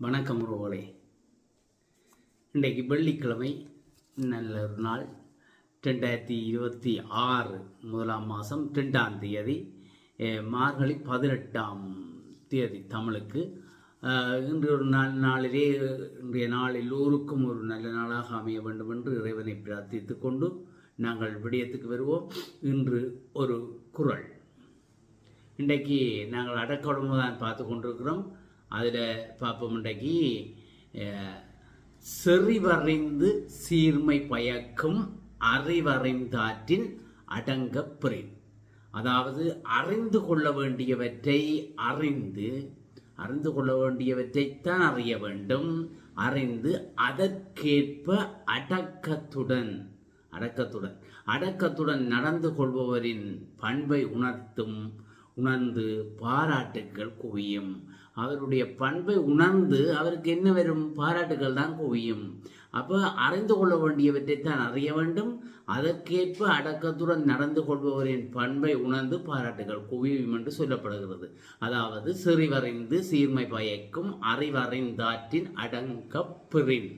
வணக்கம் உறவுகளே. இன்றைக்கு வெள்ளிக்கிழமை, நல்ல ஒரு நாள். 2026 முதலாம் மாதம் 2ஆம் தேதி, மார்கழி 18ஆம் தேதி தமிழுக்கு. இன்று ஒரு நாளிலே இன்றைய நாள் எல்லோருக்கும் ஒரு நல்ல நாளாக அமைய வேண்டும் என்று இறைவனை பிரார்த்தித்து கொண்டு நாங்கள் விடயத்துக்கு வருவோம். இன்று ஒரு குறள். இன்றைக்கு நாங்கள் அடக்கொடம்பு தான் பார்த்து கொண்டிருக்கிறோம். அதில் பார்ப்போம். இன்றைக்கு செறிவறிந்து சீர்மை பயக்கும் அறிவறிந்தாற்றின் அடங்கப் பெறின். அதாவது அறிந்து கொள்ள வேண்டியவற்றை அறிந்து கொள்ள வேண்டியவற்றைத்தான் அறிய வேண்டும். அறிந்து அதற்கேற்ப அடக்கத்துடன் நடந்து கொள்பவரின் பண்பை உணர்ந்து பாராட்டுக்கள் குவியும். அவருடைய பண்பை உணர்ந்து அவருக்கு என்ன வரும்? பாராட்டுகள் தான் குவியும். அப்போ அறிந்து கொள்ள வேண்டியவற்றைத்தான் அறிய வேண்டும். அதற்கேற்ப அடக்கத்துடன் நடந்து கொள்பவரின் பண்பை உணர்ந்து பாராட்டுகள் குவியும் என்று சொல்லப்படுகிறது. அதாவது செறிவறிந்து சீர்மை பயக்கும் அறிவறிந்தாற்றின் அடங்கப் பெறின்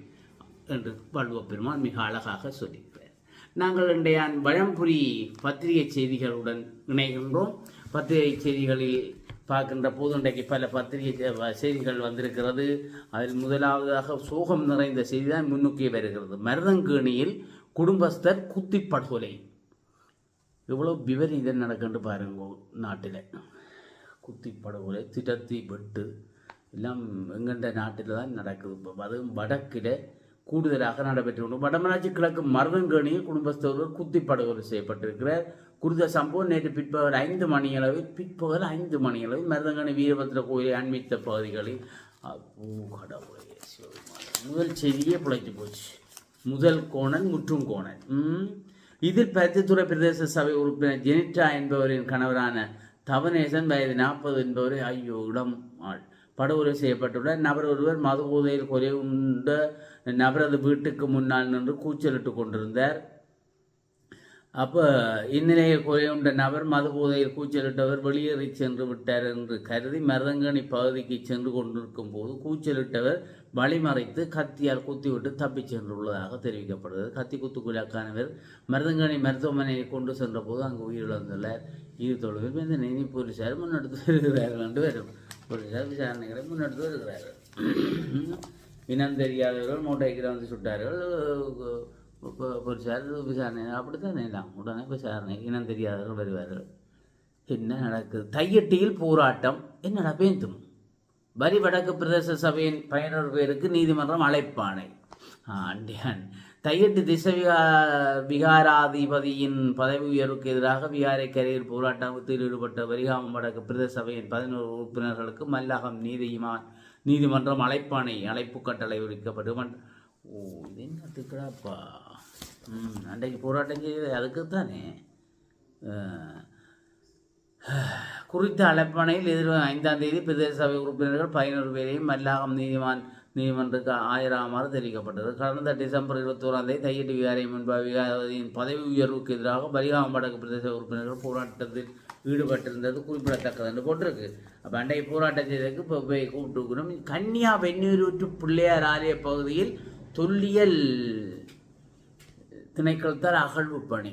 என்று வள்ளுவப் பெருமான் மிக அழகாக சொல்லியிருக்கிறார். நாங்கள் இன்றைய பழம்புரி பத்திரிகை செய்திகளுடன் இணைகின்றோம். பத்திரிகை செய்திகளில் பார்க்கின்ற போது இன்றைக்கு பல பத்திரிகை செய்திகள் வந்திருக்கிறது. அதில் முதலாவதாக சோகம் நிறைந்த செய்தி தான் முன்னுக்கே வருகிறது. மருதங்கேணியில் குடும்பஸ்தர் குத்தி படுகொலை. எவ்வளோ விபரீதம் நடக்கின்ற பாருங்க. நாட்டில் குத்தி படுகொலை, திடத்தி வெட்டு எல்லாம் எங்கெண்ட நாட்டில் தான் நடக்குது. இப்போ அதுவும் வடக்கில் கூடுதலாக நடைபெற்று கொண்டு வடமராட்சி கிழக்கு மருதங்கேணியில் குடும்பஸ்தர்கள் குத்தி படுகொலை செய்யப்பட்டிருக்கிறார். குறித்த சம்பவம் நேற்று பிற்பகல் 5 மணியளவில் மருதங்கேணி வீரபத்திர கோயிலை அண்மித்த பகுதிகளில் முதல் செய்தியே பிழைத்து போச்சு. முதல் கோணன் முற்றும் கோணன். இதில் பருத்தித்துறை பிரதேச சபை உறுப்பினர் ஜெனிட்டா என்பவரின் கணவரான தவநேசன் வயது 40 என்பவரை இடம் ஆள் படுகொலை செய்யப்பட்டுள்ள நபர் ஒருவர் மது போதையில் கொலை உண்ட நபரது வீட்டுக்கு முன்னால் நின்று கூச்சலிட்டு கொண்டிருந்தார். அப்போ இந்நிலையில் கொலை உண்ட நபர் மது போதையில் கூச்சலிட்டவர் வெளியேறி சென்று விட்டார் என்று கருதி மருதங்கேணி பகுதிக்கு சென்று கொண்டிருக்கும் போது கூச்சலிட்டவர் வழிமறைத்து கத்தியால் குத்திவிட்டு தப்பிச் சென்றுள்ளதாக தெரிவிக்கப்படுகிறது. கத்தி குத்துக்குள்ளாக்கானவர் மருதங்கேணி மருத்துவமனையை கொண்டு சென்ற போது அங்கு உயிரிழந்துள்ளார். இது தொடர்பில் இந்த நீதி போலீசார் முன்னெடுத்து வருகிறார்கள் என்று வரும். போலீசார் விசாரணைகளை முன்னெடுத்து வருகிறார்கள். இனம் தெரியாதவர்கள் மூட்டைக்கு வந்து சுட்டார்கள். போலீசார் விசாரணை அப்படித்தான் எல்லாம் உடனே விசாரணை. இனம் தெரியாதவர்கள் வருவார்கள். என்ன நடக்குது? தையட்டியில் போராட்டம். என்னடா பேந்தும் வரி வடக்கு பிரதேச சபையின் பயனர் பேருக்கு நீதிமன்றம் அழைப்பானை. தையட்டு திசை விகாராதிபதியின் பதவி உயர்வுக்கு எதிராக விகாரைக்கரையில் போராட்டத்தில் ஈடுபட்ட வரிகாமம் வடக்கு பிரதேச சபையின் 11 உறுப்பினர்களுக்கு மல்லாகம் நீதிமன்றம் அழைப்பு கட்டளை விடுக்கப்பட்டு இது என்னத்துக்குடாப்பா அன்றைக்கு போராட்டம் செய்தது அதுக்குத்தானே. குறித்த அழைப்பாணையில் எதிர்வரும் 5ஆம் தேதி பிரதேச சபை உறுப்பினர்கள் 11 பேரையும் மல்லாகம் நீதிமன்றத்துக்கு ஆஜராகுமாறு தெரிவிக்கப்பட்டது. கடந்த டிசம்பர் 21ஆம் தேதி தையட்டு விகாரை முன்பாக பதவி உயர்வுக்கு எதிராக வரிகாமம் வடக்கு பிரதேச உறுப்பினர்கள் போராட்டத்தில் ஈடுபட்டிருந்தது குறிப்பிடத்தக்கது என்று போட்டிருக்கு. அப்போ அன்றைய போராட்டம் செய்ததுக்கு இப்போ போய் கூப்பிட்டுக்கிறோம். கன்னியா வெந்நீரூற்று பிள்ளையார் ஆலய பகுதியில் தொல்லியல் திணைக்களத்தால் அகழ்வு பணி.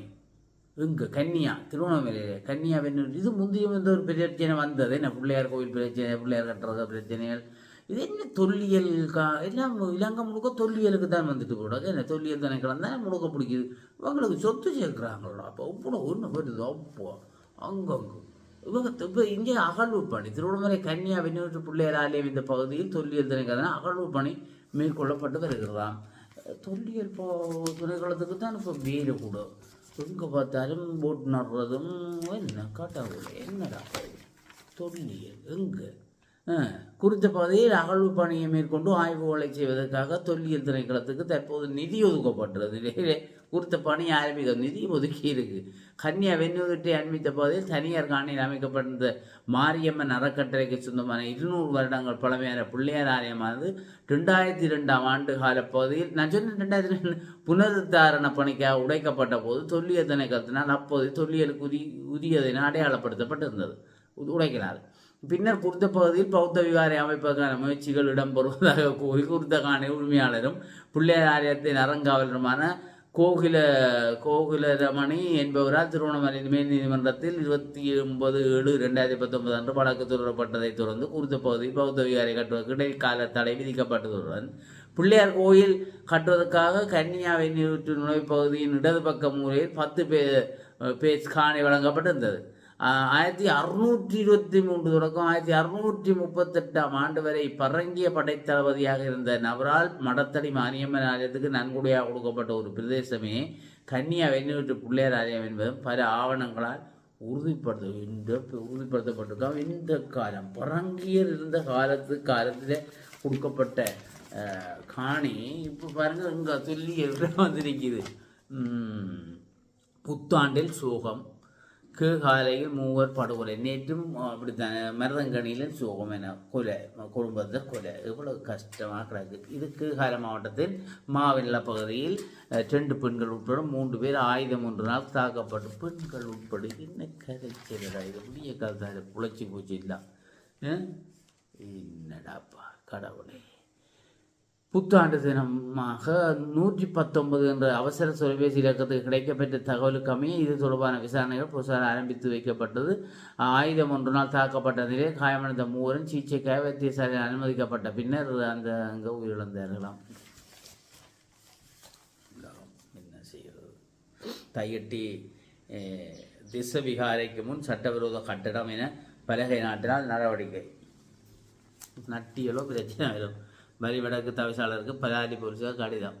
இங்கே கன்னியா திருவண்ணாமலையில் கன்னியா வெந்நீர் இது முந்தைய ஒரு பிரச்சனை வந்தது. என்ன பிள்ளையார் கோவில் பிரச்சனை, பிள்ளையார் கட்டுறது பிரச்சனைகள். இது என்ன தொல்லியல் எல்லாம் இலங்கை முழுக்க தொல்லியலுக்கு தான் வந்துட்டு கூட. என்ன தொல்லியல் திணைக்களம் தான் முழுக்க பிடிக்குது. இவங்களுக்கு சொத்து சேர்க்குறாங்களோ. அப்போ இப்போ ஒன்று போயிடுது. அப்போ அங்கங்கு இவங்க இப்போ இங்கே அகழ்வு பணி திருவண்ணாமலை கன்னியா வெந்நீரூற்று பிள்ளையார் ஆலயம் இந்த பகுதியில் தொல்லியல் திணைக்களம் அகழ்வு பணி மேற்கொள்ளப்பட்டு வருகிறதாம். தொல்லியல் திணைக்களத்துக்கு தான் இப்போ வேறு கூட. எங்கே பார்த்தாலும் போட்டு நடுறதும் என்ன காட்டாவில் என்னடா தொல்லியல் எங்கே குறித்த பகுதியில் அகழ்வு பணியை மேற்கொண்டு ஆய்வுகளை செய்வதற்காக தொல்லியல் திணைக்களத்துக்கு தற்போது நிதி ஒதுக்கப்பட்டுள்ளது. குறித்த பணி ஆரம்பிக்க நிதி ஒதுக்கி இருக்கு. கன்னியா வெந்நீரூற்றை அண்மித்த பகுதியில் தனியார் காணியில் அமைக்கப்பட்டிருந்த மாரியம்மன் அறக்கட்டளைக்கு சொந்தமான 200 வருடங்கள் பழமையான பிள்ளையார் ஆலயமானது 2002ஆம் ஆண்டு கால பகுதியில் நான் சொன்ன 2002 புனருத்தாரண பணிக்காக உடைக்கப்பட்ட போது தொல்லியல் திணைக்களத்தினால் அப்போது தொல்லியலுக்கு உரியதென அடையாளப்படுத்தப்பட்டிருந்தது. உடைக்கிறார். பின்னர் குறித்த பகுதியில் பௌத்த விகாரை அமைப்பதற்கான முயற்சிகள் இடம்பெறுவதாக கூறி குறித்த காணி உரிமையாளரும் பிள்ளையார் ஆலயத்தின் அறங்காவலருமான கோகுலரமணி என்பவரால் திருவண்ணாமலை மேல் நீதிமன்றத்தில் 29/7/2019 அன்று வழக்கு தொடரப்பட்டதைத் தொடர்ந்து குறித்த பகுதியில் பௌத்த விகாரை கட்டுவதற்கு இடைக்கால தடை விதிக்கப்பட்டதுடன் பிள்ளையார் கோயில் கட்டுவதற்காக கன்னியாவை நீரூற்று நுழைவு பகுதியின் இடது பக்க மூலையில் 10 பேஜ் காணி வழங்கப்பட்டிருந்தது. 1623 தொடக்கம் 1638 ஆண்டு வரை பரங்கிய படைத்தளபதியாக இருந்த நபரால் மடத்தடி மாரியம்மன் ஆலயத்துக்கு நன்கொடையாக கொடுக்கப்பட்ட ஒரு பிரதேசமே கன்னியா வெண்ணூற்று பிள்ளையார் ஆலயம் என்பதும் பல ஆவணங்களால் உறுதிப்படுத்தப்பட்டிருக்கோம். இந்த காலம் பரங்கியர் இருந்த காலத்தில் கொடுக்கப்பட்ட காணி இப்போ பாருங்க இங்கே சொல்லி வந்திருக்குது. புத்தாண்டில் சோகம், காலையில் 3 படுகொலை, நேற்றும் அப்படித்தான் மருதங்கணியில் சோகம் என கொலை, குடும்பத்தை கொலை, இவ்வளவு கஷ்டமாக கிடக்கு. இது கீழ்கால மாவட்டத்தில் மாவெல்ல பகுதியில் 2 பெண்கள் உட்பட 3 பேர் ஆயுதம் 1 நாள் தாக்கப்பட்டு பெண்கள் உட்பட என்ன கதைச்சதா இது புதிய கதை புழைச்சி பூச்சி இல்லை. என்னடாப்பா கடவுளே. புத்தாண்டு தினமாக 119 என்ற அவசர தொலைபேசி இலக்கத்துக்கு கிடைக்கப்பெற்ற தகவலுக்கு அமைய இது தொடர்பான விசாரணைகள் புதுசாக ஆரம்பித்து வைக்கப்பட்டது. ஆயுதம் 1 நாள் தாக்கப்பட்ட நிலையில் காயமடைந்த 3 சிகிச்சைக்காக வைத்தியசாலையில் அனுமதிக்கப்பட்ட பின்னர் அங்கே உயிரிழந்தார்களாம். என்ன செய்கிறது? தையட்டி திச விகாரைக்கு முன் சட்டவிரோத கட்டடம் என பலகை நாட்டினால் நடவடிக்கை. நட்டியலோ பிரச்சனை வரும். வரி வடக்கு தவிசாளருக்கு பலாரி போலீஸார் கடிதம்.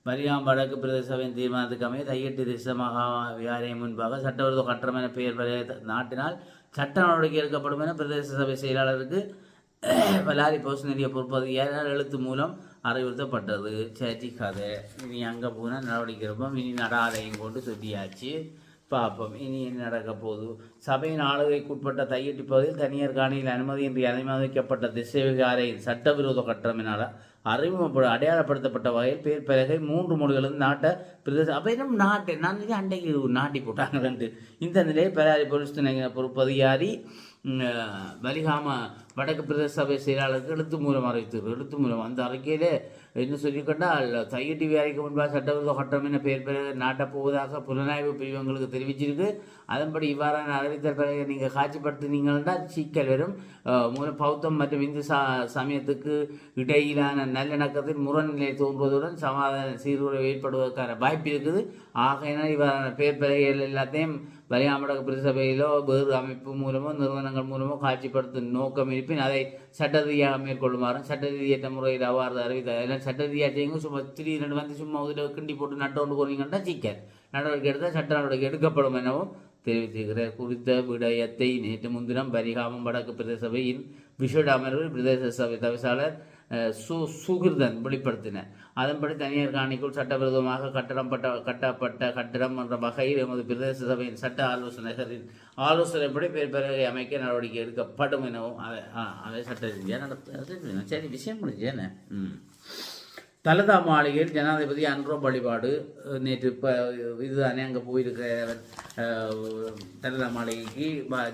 வரியாம் வடக்கு பிரதேச சபையின் தீர்மானத்துக்கு அமைய தையட்டி திச மகா விகாரையின் முன்பாக சட்டவிரோத கட்டணம் என பெயர் நாட்டினால் சட்ட நடவடிக்கை எடுக்கப்படும் என பிரதேச சபை செயலாளருக்கு பலாரி போஸ் நிலைய பொறுப்பதிகாரியால் எழுத்து மூலம் அறிவுறுத்தப்பட்டது. சரி கதை. இனி அங்கே போனால் நடவடிக்கை இருப்போம். இனி நடாலையும் கொண்டு சொல்லியாச்சு. பார்ப்போம் இனி என்ன நடக்க போகுது. சபையின் ஆளுகைக்குட்பட்ட தையட்டி பகுதியில் தனியார் காணியில் அனுமதியின்றி அனுமதிக்கப்பட்ட திசை விகாரையில் சட்டவிரோத கட்டணமினால் அடையாளப்படுத்தப்பட்ட வகையில் பேர் பலகை 3 மொழிகளும் நாட்டை பிரதேச அவையிலும் நாட்டை அண்டைக்கு நாட்டி போட்டாங்கன்ட்டு இந்த நிலையை பலாரி போலீஸ் துணை பொறுப்பதிகாரி வலிகாம வடக்கு பிரதேச சபை செயலாளருக்கு எழுத்து மூலம் அறிவித்தார். எழுத்து மூலம் அந்த அறிக்கையிலே என்ன சொல்லிக்கொண்டால் தையட்டி விகாரைக்கு முன்பாக சட்டவிரோத கட்டணம் என பெயர் பெற நாட்டப் போவதாக புலனாய்வு பிரிவங்களுக்கு தெரிவிச்சிருக்கு. அதன்படி இவ்வாறான அறிவித்தல் பிறகு நீங்கள் காட்சிப்படுத்தினீங்கன்னா சிக்கல் வரும். மூலம் பௌத்தம் மற்றும் இந்து சமயத்துக்கு இடையிலான நல்லிணக்கத்தில் முரண்நிலை தோன்றுவதுடன் சமாதான சீர்குலைவு ஏற்படுவதற்கான வாய்ப்பு இருக்குது. ஆகையினால் இவ்வாறான பெயர் பெறைகள் எல்லாத்தையும் வலியாமடக பிரதேசபையிலோ வேறு அமைப்பு மூலமோ நிறுவனங்கள் மூலமோ காட்சிப்படுத்தும் நோக்கம் இருப்பின் அதை சட்ட ரீதியாக மேற்கொள்ளுமாறும் சட்ட ரீதியற்ற முறையில் அவ்வாறு அறிவித்தார். எல்லாம் சட்ட ரீதியாக செய்யுங்க. சும்மா 3 வந்து சும்மா இதில் கிண்டி போட்டு நட்டோண்டு போனீங்கன்னா சிக்கல் நடவடிக்கை எடுத்தால் சட்ட நடவடிக்கை எடுக்கப்படும் எனவும் தெரிவித்திருக்கிறார். குறித்த விடயத்தை நேற்று முன்தினம் பரிகாமம் வடக்கு பிரதேச சபையின் விசேட அமர்வில் பிரதேச சபை தவிசாளர் சுகிர்தன் வெளிப்படுத்தினர். அதன்படி தனியார் காணிக்குள் சட்டவிரோதமாக கட்டப்பட்ட கட்டிடம் என்ற வகையில் எமது பிரதேச சபையின் சட்ட ஆலோசகரின் ஆலோசனைப்படி பேர்பலகை அமைக்க நடவடிக்கை எடுக்கப்படும் எனவும் அவை சட்ட ரீதியாக நடத்த. சரி விஷயம் முடிஞ்சு என்ன. தலதா மாளிகையில் ஜனாதிபதி அன்றோ வழிபாடு நேற்று இதுதானே அங்கே போயிருக்கிற தலதா மாளிகைக்கு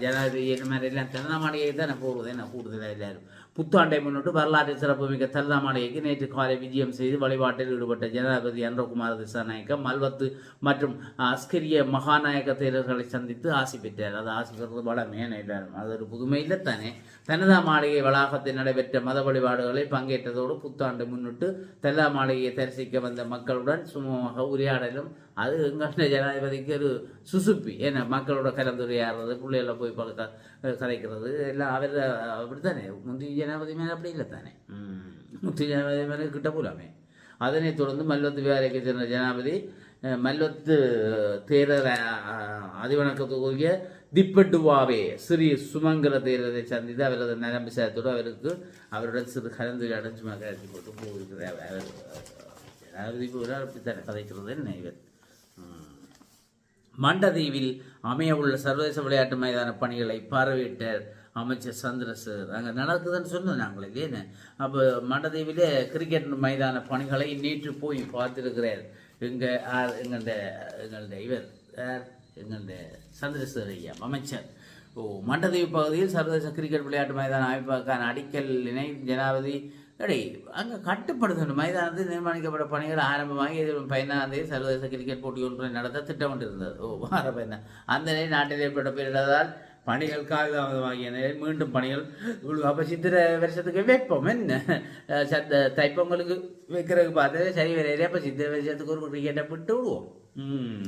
ஜனாதிபதி என்ன மாதிரி எல்லாம் தலதா மாளிகைக்கு தான் நான் போகிறது என்ன கூடுதலாக எல்லாரும் புத்தாண்டை முன்னிட்டு வரலாற்று சிறப்புமிக்க தலதா மாளிகைக்கு நேற்று காலை விஜயம் செய்து வழிபாட்டில் ஈடுபட்ட ஜனாதிபதி அன்றகுமார திசாநாயக்க மல்வத்து மற்றும் அஸ்கரிய மகாநாயக்க தேரர்களை சந்தித்து ஆசி பெற்றார். அது ஆசி பெறுறது வளமையான எல்லாரும் அது ஒரு புதுமையில் தானே. தலதா மாளிகை வளாகத்தில் நடைபெற்ற மத வழிபாடுகளில் பங்கேற்றதோடு புத்தாண்டு முன்னிட்டு தலதா மாளிகையை தரிசிக்க வந்த மக்களுடன் சுமூகமாக உரையாடலும் அது எங்கள் ஜனாதிபதிக்கு ஒரு சுசுப்பி. ஏன்னா மக்களோட கலந்துரையாடுறது பிள்ளைகளை போய் கதைக்கிறது எல்லாம் அவர் அப்படித்தானே. முந்தைய ஜனாதிபதி மேலே அப்படி இல்லை தானே. முந்தைய ஜனாதிபதி மேலே கிட்ட போலாமே. அதனைத் தொடர்ந்து மல்வத்து விகாரைக்கு சென்ற ஜனாதிபதி மல்வத்து தேரர் அதிவணக்கத்துக்குரிய திப்பட்டுவாவே ஸ்ரீ சுமங்கல தேரரை சந்தித்து அவரது நலம் விசாரத்தோடு அவருடன் சிறு கலந்துரையாடல் சும்மா கருதி போட்டு போயிருக்கிறார். ஜனாதிபதி அப்படித்தானே கதைக்கிறது என்ன இவர். மண்டதீவில் அமைய உள்ள சர்வதேச விளையாட்டு மைதான பணிகளை பார்வையிட்டார் அமைச்சர் சந்திரசேகர். அங்கே நடக்குதுன்னு சொன்னோம் நாங்கள் இல்லையே. அப்போ மண்டதீவிலே கிரிக்கெட் மைதான பணிகளை நேற்று போய் பார்த்துருக்கிறார். எங்கள்ட இவர் எங்கள்ட சந்திரசேகர் ஐயா அமைச்சர் மண்டதீவு பகுதியில் சர்வதேச கிரிக்கெட் விளையாட்டு மைதான அமைப்பதற்கான அடிக்கலினை ஜனாதிபதி அங்கே கட்டுப்படுத்த மைதானத்தில் நிர்மாணிக்கப்பட்ட பணிகள் ஆரம்பமாகி எதிர்வரும் 15ஆம் தேதி சர்வதேச கிரிக்கெட் போட்டி ஒன்றை நடத்த திட்டமிட்டிருந்தது. வார 15 அந்த நிலையில் நாட்டில் ஏற்பட்ட பேரிடரால் பணிகள் காலதாமதமாகிய நிலையில் மீண்டும் பணிகள் அப்போ சித்திரை வருஷத்துக்கு வைப்போம் என்ன தைப்பொங்கலுக்கு வைக்கிறதுக்கு பார்த்தது சரி வரையிலே அப்போ சித்திரை வருஷத்துக்கு ஒரு கிரிக்கெட்டை விட்டு விடுவோம்.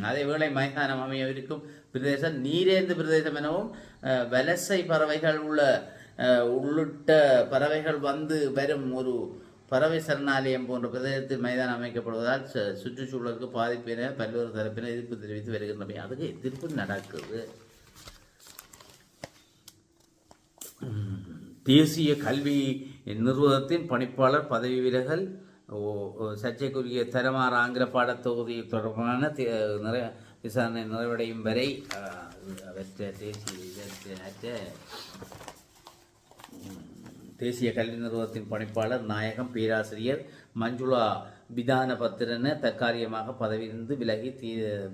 அதே வேளை மைதானம் அமையவிருக்கும் பிரதேசம் நீரேந்து பிரதேசம் எனவும் வலசை பறவைகள் உள்ளிட்ட பறவைகள் வந்து வரும் ஒரு பறவை சரணாலயம் போன்ற பிரதேசத்தில் மைதானம் அமைக்கப்படுவதால் சுற்றுச்சூழலுக்கு பாதிப்பு என பல்வேறு தரப்பினர் எதிர்ப்பு தெரிவித்து வருகின்றன. அதுக்கு எதிர்ப்பு நடக்குது. தேசிய கல்வி நிறுவனத்தின் பணிப்பாளர் பதவி விலகல், சர்ச்சைக்குரிய தரமாற ஆங்கில பாடத்தொகுதி தொடர்பான விசாரணை நிறைவடையும் வரை தேசிய கல்வி நிறுவனத்தின் பணிப்பாளர் நாயகம் பேராசிரியர் மஞ்சுளா விதான பத்திரன தற்காலிகமாக பதவியிலிருந்து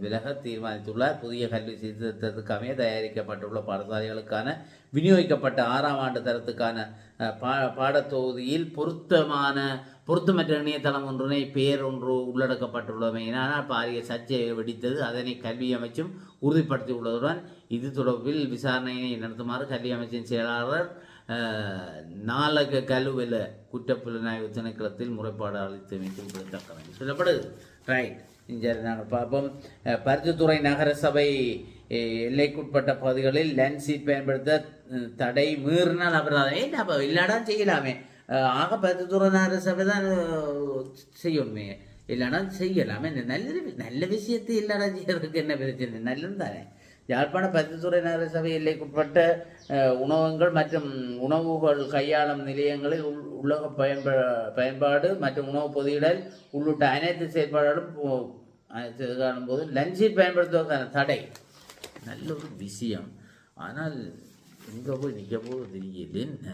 விலக தீர்மானித்துள்ளார். புதிய கல்வி சீர்திருத்தத்துக்கு அமைய தயாரிக்கப்பட்டுள்ள பாடசாலைகளுக்கான விநியோகிக்கப்பட்ட 6ஆம் ஆண்டு தரத்துக்கான பாடத்தொகுதியில் பொருத்தமற்ற இணையதளம் ஒன்றினை பெயர் ஒன்று உள்ளடக்கப்பட்டுள்ளமையினால் பாரிய சர்ச்சையை வெடித்தது. அதனை கல்வி அமைச்சும் உறுதிப்படுத்தியுள்ளதுடன் இது தொடர்பில் விசாரணையை நடத்துமாறு கல்வி அமைச்சின் செயலாளர் நாலக கலுவல குற்றப்புலனாய்வு திணைக்களத்தில் முறைப்பாடு அளித்தமைக்கும் குறிப்பிடத்தக்கது சொல்லப்படுது. ரைட், சரி, நாங்கள் பார்ப்போம். பருத்தித்துறை நகர சபை எல்லைக்குட்பட்ட பகுதிகளில் லேண்ட் சீட் பயன்படுத்த தடை மீறினால் அபராதம். ஏன் அப்போ இல்லாடா செய்யலாமே, ஆக பருத்தித்துறை நகர சபை தான் செய்யணுமே, இல்லைனா செய்யலாமே. நல்ல விஷயத்தை இல்லாடா செய்யறதுக்கு என்ன பிரச்சனை, நல்லது தானே. யாழ்ப்பாண பருத்தித்துறை நகர சபை எல்லைக்குட்பட்ட உணவகங்கள் மற்றும் உணவுகள் கையாளும் நிலையங்களில் உலக பயன்பாடு மற்றும் உணவு பொதியிடல் உள்ளிட்ட அனைத்து செயற்பாடுகளும் காணும்போது லஞ்சை பயன்படுத்துவதற்கான தடை நல்ல ஒரு விஷயம். ஆனால் எங்கே போய் நிற்க போது தெரியல.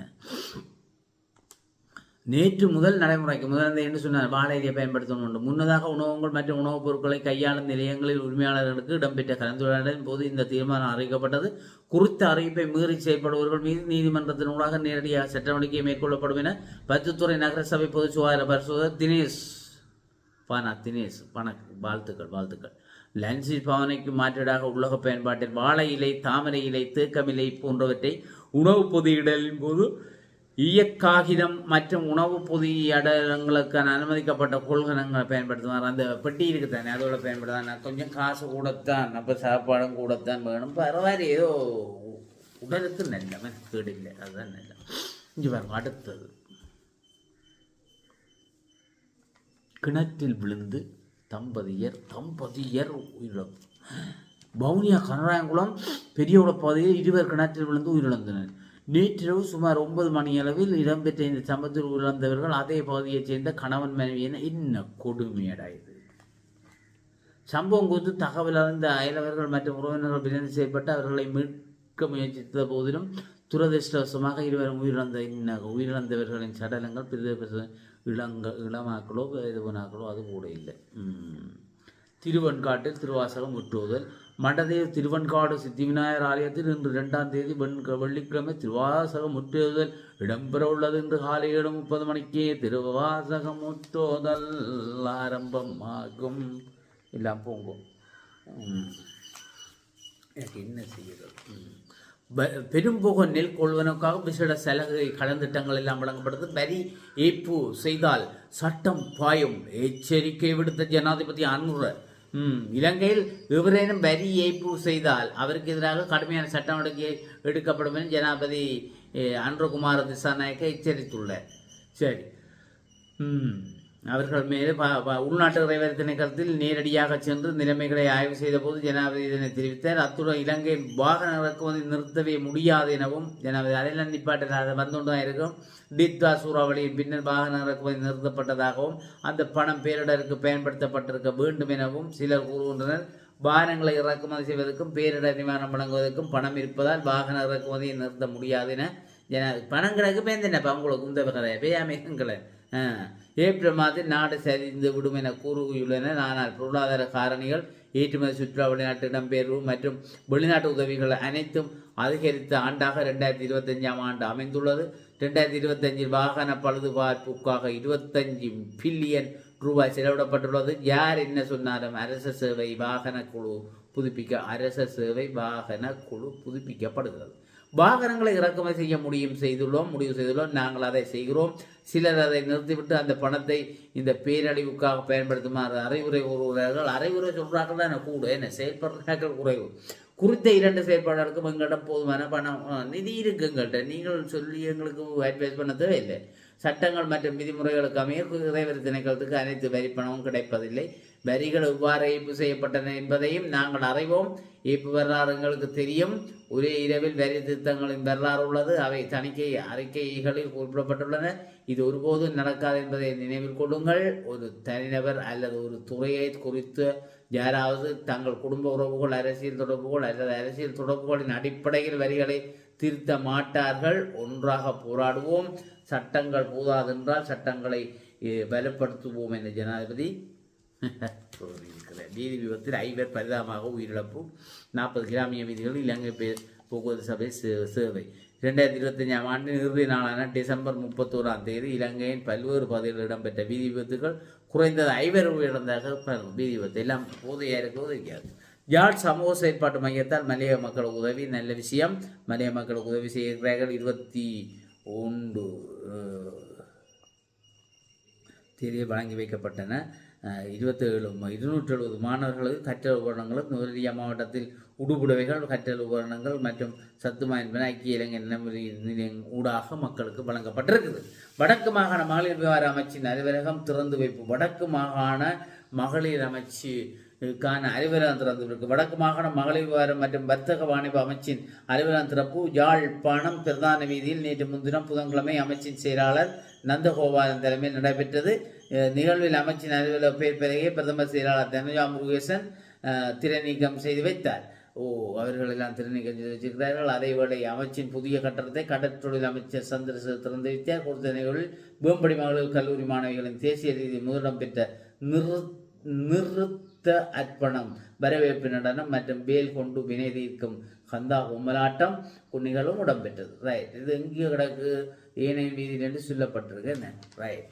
நேற்று முதல் நடைமுறைக்கு முதல் என்று சொன்னார் வாழையை பயன்படுத்தணும் உண்டு. முன்னதாக உணவகங்கள் மற்றும் உணவுப் பொருட்களை கையாளும் நிலையங்களில் உரிமையாளர்களுக்கு இடம்பெற்ற கலந்துரையாடலின் போது இந்த தீர்மானம் அறிவிக்கப்பட்டது. குறித்த அறிவிப்பை மீறி செயல்படுபவர்கள் மீது நீதிமன்றத்தின் ஊடாக நேரடியாக சட்ட நடவடிக்கை மேற்கொள்ளப்படும் என பருத்தித்துறை நகரசபை பொது சுகாதார பரிசோதகர் தினேஷ் வாழ்த்துக்கள். லன்சி பாவனைக்கு மாற்றீடாக உலக பயன்பாட்டில் வாழை இலை, தாமரை இலை, தேக்கமிலை போன்றவற்றை உணவு பொதியிடலின் போது ஈயக்காகிதம் மற்றும் உணவு பொதியடங்களுக்கான அனுமதிக்கப்பட்ட கொள்கலங்களை பயன்படுத்துவார். அந்த பெட்டி இருக்குத்தானே, அதோட பயன்படுத்தான். கொஞ்சம் காசு கூடத்தான், அப்போ சாப்பாடும் கூடத்தான் வேணும். பரவாயில்ல, ஏதோ உடலுக்கு நல்ல கேடு இல்லை, அதுதான் நல்ல. இங்கே பாருங்க, அடுத்தது கிணற்றில் விழுந்து தம்பதியர் உயிரிழப்பு. வவுனியா கனராயங்குளம் பெரியவுட பகுதியில் 2 கிணற்றில் விழுந்து உயிரிழந்தனர். நேற்றிரவு சுமார் 9 மணியளவில் இடம்பெற்ற இந்த சம்பவத்தில் உயிரிழந்தவர்கள் அதே பகுதியைச் சேர்ந்த கணவன் மனைவி என என்ன கொடுமையடாயுது. சம்பவம் குறித்து தகவல் அறிந்த அயலவர்கள் மற்றும் உறவினர்கள் விரைந்து செய்யப்பட்டு அவர்களை மீட்க முயற்சித்த போதிலும் துரதிருஷ்டவசமாக 2 உயிரிழந்தவர்களின் சடலங்கள் பிரதேச இளமாக்களோ இதுவனாக்களோ அது கூட இல்லை. திருவெண்காட்டில் திருவாசகம் முற்றுவதல். மண்டதேவ் திருவெண்காடு சித்தி விநாயகர் ஆலயத்தில் இன்று 2ஆம் தேதி வெள்ளிக்கிழமை திருவாசகம் முற்றுவதல் இடம்பெற உள்ளது. இன்று காலை 7:30 மணிக்கே திருவாசகம் முற்றுவதல் ஆரம்பமாகும். எல்லாம் போங்கும். எனக்கு என்ன செய்கிறது. பெரும்போக நெல் கொள்வதற்காக விசேட சலுகை கலந்திட்டங்கள் எல்லாம் வழங்கப்படுது. வரி ஏய்ப்பு செய்தால் சட்டம் பாயும் எச்சரிக்கை விடுத்த ஜனாதிபதி அனுர. இலங்கையில் எவரேனும் வரி ஏய்ப்பு செய்தால் அவருக்கு எதிராக கடுமையான சட்ட நடவடிக்கை எடுக்கப்படும் என ஜனாதிபதி அனுரகுமார திசாநாயக்க எச்சரித்துள்ளார். சரி, அவர்கள் மீது உள்நாட்டு இறைவரி திணைக்களத்தில் நேரடியாக சென்று நிலைமைகளை ஆய்வு செய்த போது ஜனாதிபதி இதனை தெரிவித்தார். அத்துடன் இலங்கையில் வாகன இறக்குமதி நிறுத்தவே முடியாது எனவும் ஜனாதிபதி அதையெல்லாம் நிப்பாட்ட வந்துதான் இருக்கும். டித்வா சூறாவளியின் பின்னர் வாகன இறக்குமதி நிறுத்தப்பட்டதாகவும் அந்த பணம் பேரிடருக்கு பயன்படுத்தப்பட்டிருக்க வேண்டும் எனவும் சிலர் கூறுகின்றனர். வாகனங்களை இறக்குமதி செய்வதற்கும் பேரிடர் நிவாரணம் வழங்குவதற்கும் பணம் இருப்பதால் வாகன இறக்குமதியை நிறுத்த முடியாது என பணம் கிடக்கு பேர்ந்தேன்ப்பா உங்களுக்கு இந்த கதையை பேயாமைங்களை ஏப்ரல் மாதத்தில் நாடு சரிந்து விடும் என கூறியுள்ளனர். ஆனால் பொருளாதார காரணிகள், ஏற்றுமதி, சுற்றுலா, வெளிநாட்டு இடம்பெயர்வு மற்றும் வெளிநாட்டு உதவிகள் அனைத்தும் அதிகரித்த ஆண்டாக 2025 ஆண்டு அமைந்துள்ளது. 2025 வாகன பழுதுபார்ப்புக்காக 25 பில்லியன் ரூபாய் செலவிடப்பட்டுள்ளது. யார் என்ன சொன்னாலும் அரச சேவை வாகன குழு புதுப்பிக்கப்படுகிறது. வாகனங்களை இறக்குமதி செய்ய முடிவு செய்துள்ளோம். நாங்கள் அதை செய்கிறோம். சிலர் அதை நிறுத்திவிட்டு அந்த பணத்தை இந்த பேரழிவுக்காக பயன்படுத்துமாறு அறிவுரை கூறுகிறார்கள். அறிவுரை சொல்றார்கள் தானே கூட, என்ன செயல்படுறார்கள் குறைவு. குறித்த 2 செயல்பாடுகளுக்கும் எங்களிடம் போதுமான பணம் நிதி இருக்கு. எங்கள்கிட்ட நீங்கள் சொல்லி எங்களுக்கு அட்வைஸ் பண்ண தேவையில்லை. சட்டங்கள் மற்றும் விதிமுறைகளுக்கு அமைய இறைவரி திணைக்களத்துக்கு அனைத்து வரி பணமும் கிடைப்பதில்லை. வரிகள் எவ்வாறு ஏய்ப்பு செய்யப்பட்டன என்பதையும் நாங்கள் அறிவோம். ஏய்ப்பு வரலாறு எங்களுக்கு தெரியும். ஒரே இரவில் வரி திருத்தங்களின் வரலாறு உள்ளது. அவை தணிக்கை அறிக்கைகளில் குறிப்பிடப்பட்டுள்ளன. இது ஒருபோதும் நடக்காது என்பதை நினைவில் கொள்ளுங்கள். ஒரு தனிநபர் அல்லது ஒரு துறையை குறித்து யாராவது தங்கள் குடும்ப உறவுகள், அரசியல் தொடர்புகள் அல்லது அரசியல் தொடர்புகளின் அடிப்படையில் வரிகளை திருத்த மாட்டார்கள். ஒன்றாக போராடுவோம். சட்டங்கள் போதாதென்றால் சட்டங்களை பலப்படுத்துவோம் என ஜனாதிபதி கூறியிருக்கிறார். வீதி விபத்தில் 5 பரிதாபமாக உயிரிழப்பு. 40 கிராமிய வீதிகளில் இலங்கை போக்குவரத்து சபை சேவை. 2025 ஆண்டின் இறுதி நாளான டிசம்பர் 31 இலங்கையின் பல்வேறு பகுதிகளில் இடம்பெற்ற வீதி விபத்துகள் குறைந்தது 5 உயிரிழந்ததாக வீதி விபத்து எல்லாம் போதையாக இருக்கிறது. யாழ் சமூக செயற்பாட்டு மையத்தால் மலையக மக்களுக்கு உதவி. நல்ல விஷயம். மலையக மக்களுக்கு உதவி செய்கிறார்கள். 21 தேதியை வழங்கி வைக்கப்பட்டன. 270 மாணவர்களுக்கு கற்றல் உபகரணங்களும் நுவரெலியா மாவட்டத்தில் உடுபுடவைகள், கற்றல் உபகரணங்கள் மற்றும் சத்துமா என்பன ஐக்கிய இலங்கை நிலையம் ஊடாக மக்களுக்கு வழங்கப்பட்டிருக்குது. வடக்கு மாகாண மகளிர் விவகார அமைச்சின் அலுவலகம் திறந்து வைப்பு. வடக்கு மாகாண மகளிர் அமைச்சுக்கான அலுவலகம் திறந்து. வடக்கு மாகாண மகளிர் விவகாரம் மற்றும் வர்த்தக வாணிப அமைச்சின் அலுவலகம் திறப்பு யாழ்ப்பாணம் பிரதான வீதியில் நேற்று முன்தினம் புதன்கிழமை அமைச்சின் செயலாளர் நந்தகோபாலன் தலைமையில் நடைபெற்றது. நிகழ்வில் அமைச்சின் அலுவலக பேர் பிறகே பிரதமர் செயலாளர் தனுஜா முருகேசன் திரை நீக்கம் செய்து வைத்தார். அவர்கள் எல்லாம் திரை நீக்கம் செய்து வச்சிருக்கிறார்கள். அதேவேளை அமைச்சின் புதிய கட்டடத்தை கடற்றொழில் அமைச்சர் சந்திரசேகர் திறந்து வைத்தார். குறித்த நிகழ்வில் வேம்படி மகளிர் கல்லூரி மாணவிகளின் தேசிய ரீதியில் முதலிடம் பெற்ற நிறுத்த அர்ப்பணம், வரவேற்பு நடனம் மற்றும் வேல் கொண்டு வினை தீர்க்கும் கந்தா கும்மலாட்டம் நிகழ்வும் இடம்பெற்றது. ரைட். இது எங்கே கிடக்கு? ஏனைய வீதியில் என்று சொல்லப்பட்டிருக்கு. என்ன ரைட்,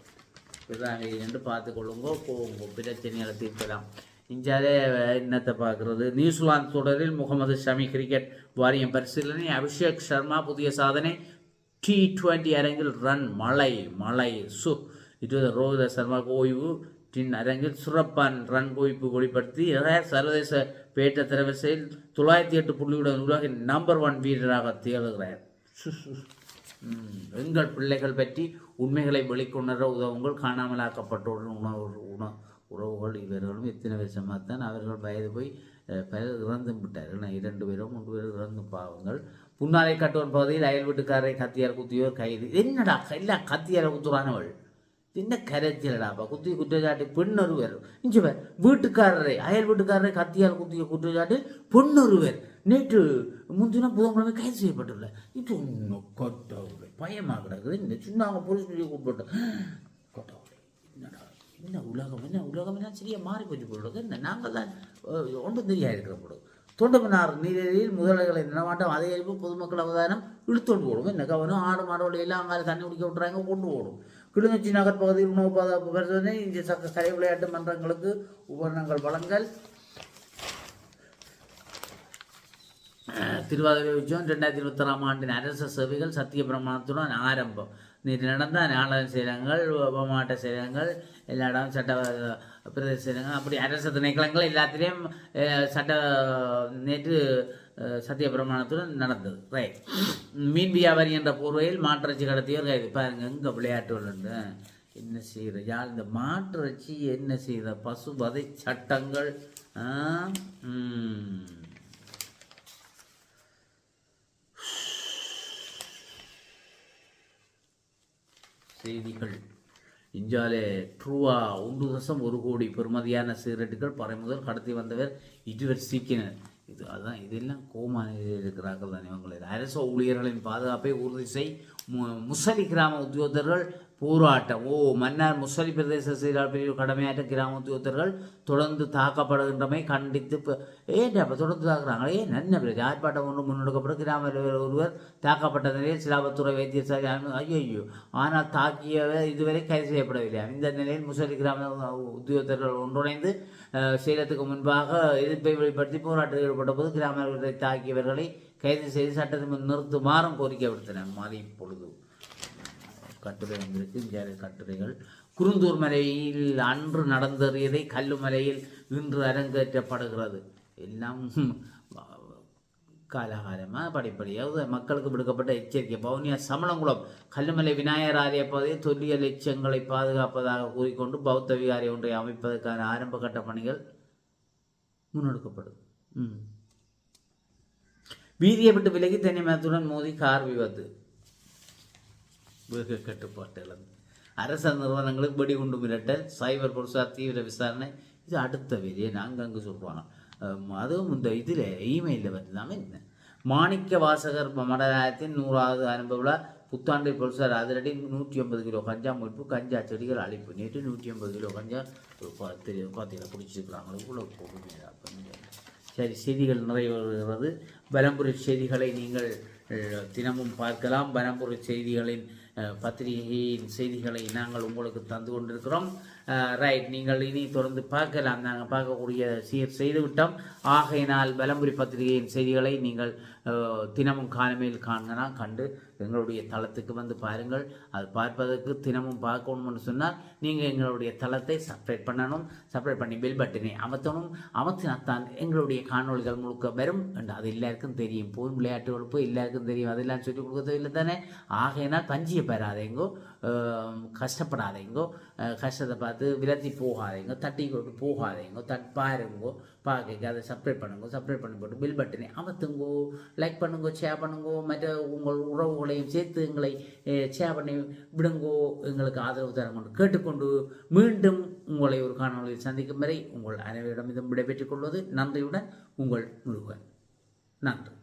இதுதான் வீதி என்று பார்த்து கொள்ளுங்கோ. போங்க, பிரச்சனைகளை தீர்க்கலாம். இந்தியாவிலே என்னத்தை பார்க்குறது? நியூசிலாந்து தொடரில் முகமது ஷமி கிரிக்கெட் வாரியம் பரிசீலனை. அபிஷேக் சர்மா புதிய சாதனை. T20 அரங்கில் ரன் மழை ரோஹித் சர்மா ஓய்வு. அரங்கில் சுரப்பான் ரன் குவிப்பு வெளிப்படுத்தி சர்வதேச பேட்ட தரவரிசையில் 908 புள்ளியுடன் உலகின் நம்பர் 1 வீரராக திகழ்கிறார். எங்கள் பிள்ளைகள் பற்றி உண்மைகளை வெளிக்கொணர உதவுங்கள். காணாமலாக்கப்பட்டோரின் உறவுகள் இவர்களும் எத்தனை வருஷமாகத்தான் அவர்கள் வயது போய் பலர் இறந்தும் விட்டார்கள். 2 பேரோ 3 பேரும் இறந்து பாவங்கள். புன்னாலை கட்டோன் பகுதியில் அயல் வீட்டுக்காரரை கத்தியால் குத்தியோர் கைது. என்னடா எல்லாம் கத்தியால் குத்துறானவள்? என்ன கரைச்சலடாப்பா? குற்றச்சாட்டு பெண்ணொருவர். இஞ்சுவர் வீட்டுக்காரரை அயல் வீட்டுக்காரரை கத்தியால் குத்திய குற்றச்சாட்டு பெண்ணொருவர் நேற்று முன்தினம் புதன்கிழமை கைது செய்யப்பட்டுள்ள. இது ஒன்றும் கொட்டவுளை பயமாக கிடக்குது. இந்த சின்ன போலீஸ் கூப்பிட்டு கொட்டவுளை என்னடா என்ன உலகம் என்ன சரியா மாறி போச்சு போடுறது. என்ன நாங்கள் தான் ஒன்றும் தெரியாது இருக்கிற போடுறது. தொண்டமனார் நீரில் முதலைகளை நடமாட்டம் அதிகரிப்பு, பொதுமக்கள் அவதானம் இழுத்தொண்டு ஓடும். என்ன கவனம்? ஆடு மாடுகளை எல்லாம் அங்கே தண்ணி குடிக்க விட்டுறாங்க, கொண்டு ஓடும். கிளிநொச்சி நகர் பகுதியில் உணவு பாதுகாப்பு பரிசோதனை. இங்கே கலை விளையாட்டு மன்றங்களுக்கு உபகரணங்கள் வழங்கல். திருவாதிரை உற்சவம் 2026 ஆண்டின் அரச சேவைகள் சத்திய பிரமாணத்துடன் ஆரம்பம். நேற்று நடந்த நாடக சேலங்கள், மாவட்ட சேலங்கள், எல்லா இடம் சட்ட பிரதேச சேலங்கள், அப்படி அரசு திணைக்களங்கள் எல்லாத்திலையும் நேற்று சத்திய பிரமாணத்துடன் நடந்தது. ரைட். மீன் வியாபாரி என்ற போர்வையில் மாட்டிறைச்சி கடத்தியோர் கைது. பாருங்க எங்கே விளையாட்டுகள் என்ன செய்கிற யார் இந்த மாட்டிறைச்சி என்ன செய்கிற பசுபதை சட்டங்கள். செய்திகள். இந்தியாவிலே ட்ரூவா 1.1 கோடி பெறுமதியான சிகரெட்டுகள் பறைமுதல். கடத்தி வந்தவர் 2 சிக்கினர். இதெல்லாம் கோமான இருக்கிறார்கள் தான் இவங்களை. அரசு ஊழியர்களின் பாதுகாப்பை உறுதி செய். முசலி கிராம உத்தியோகத்தர்கள் போராட்டம். மன்னார் முசலி பிரதேச செயலாளர் பிரிவு கடமையாற்ற கிராம உத்தியோகத்தர்கள் தொடர்ந்து தாக்கப்படுகின்றமை கண்டித்து அப்போ தொடர்ந்து தாக்குறாங்களே நல்ல பிரச்சனை. ஆர்ப்பாட்டம் ஒன்று முன்னெடுக்கப்படும். கிராம ஒருவர் தாக்கப்பட்ட நிலையில் சிலாபத்துறை வைத்தியசாலை ஐயோ ஆனால் தாக்கியவர் இதுவரை கைது செய்யப்படவில்லை. இந்த நிலையில் முசலி கிராம உத்தியோகத்தர்கள் ஒன்றிணைந்து சேலத்துக்கு முன்பாக எதிர்ப்பை வெளிப்படுத்தி போராட்டத்தில் ஈடுபட்ட போது கிராமத்தை தாக்கியவர்களை கைது செய்து சட்டத்தின் நிறுத்துமாறும் கோரிக்கை விடுத்தனர். மாறி பொழுது கட்டுரை வந்திருக்கு. கட்டுரைகள் குருந்தூர் மலையில் அன்று நடந்தறியதை கல்லுமலையில் இன்று அரங்கேற்றப்படுகிறது. எல்லாம் காலகாலமாக படிப்படியாக மக்களுக்கு விடுக்கப்பட்ட எச்சரிக்கை. பவுனியா சமணங்குளம் கல்லுமலை விநாயகர் ஆலய பகுதியில் தொல்லியல் எச்சங்களை பாதுகாப்பதாக கூறிக்கொண்டு பௌத்த விகாரை ஒன்றை அமைப்பதற்கான ஆரம்ப கட்ட பணிகள் முன்னெடுக்கப்படும். வீதியை விட்டு விலகி தென்னை மரத்துடன் மோதி கார் விபத்து. வேக கட்டுப்பாட்டு இழந்து அரச நிறுவனங்களுக்கு வெடிகுண்டு மிரட்டல். சைபர் போலீசார் தீவிர விசாரணை. இது அடுத்த வேலையை நாங்கள் அங்கே சொல்லுவாங்க. அதுவும் இந்த இதில் இமெயிலில் வருதாங்க. என்ன மாணிக்க வாசகர் மடலாயத்தின் 100வது ஆரம்ப விழா. புத்தாண்டு போலீசார் அதிரடி. 150 கிலோ கஞ்சா மீட்பு. கஞ்சா செடிகள் அழிப்பு. நேற்று 150 கிலோ கஞ்சா பார்த்தீங்கன்னா பிடிச்சிருக்கிறாங்க. சரி, செய்திகள் நிறைவேறுகிறது. பலம்புரி செய்திகளை நீங்கள் தினமும் பார்க்கலாம். பலம்புரி செய்திகளின் பத்திரிகையின் செய்திகளை நாங்கள் உங்களுக்கு தந்து கொண்டிருக்கிறோம். ரைட், நீங்கள் இனி தொடர்ந்து பார்க்கலாம். நாங்கள் பார்க்கக்கூடிய செய்துவிட்டோம். ஆகையினால் பலம்புரி பத்திரிகையின் செய்திகளை நீங்கள் தினமும் காலமையில் கண்டு எங்களுடைய தளத்துக்கு வந்து பாருங்கள். அது பார்ப்பதற்கு தினமும் பார்க்கணும்னு சொன்னால் நீங்கள் எங்களுடைய தளத்தை சப்ஸ்கிரைப் பண்ணணும். சப்ஸ்கிரைப் பண்ணி பெல் பட்டனை அமர்த்தினாத்தான் எங்களுடைய காணொலிகள் முழுக்க வரும் என்று அது எல்லாருக்கும் தெரியும். போன் விளையாட்டு வகுப்பு எல்லாருக்கும் தெரியும். அதெல்லாம் சொல்லிக் கொடுக்கறது இல்லை தானே. ஆகையினால் பஞ்சியை பெறாதேங்கோ, கஷ்டப்படாதேங்கோ, கஷ்டத்தை பார்த்து விலத்தி போகாதேங்கோ, தட்டி கொண்டு போகாதேங்கோ, பாருங்கோ, பார்க்க அதை சப்ஸ்கிரைப் பண்ணுங்க. சப்ஸ்கிரைப் பண்ணி போட்டு பெல் பட்டனை அமர்த்துங்கோ, லைக் பண்ணுங்கோ, ஷேர் பண்ணுங்கோ, மற்ற உங்கள் உறவுகளையும் சேர்த்து எங்களை ஷேர் பண்ணி விடுங்கோ. எங்களுக்கு ஆதரவு தர கொண்டு கேட்டுக்கொண்டு மீண்டும் உங்களை ஒரு காணொலியில் சந்திக்கும் வரை உங்கள் அனைவரிடம் விடைபெற்றுக் கொள்வது நன்றியுடன் உங்கள் முருகன். நன்றி.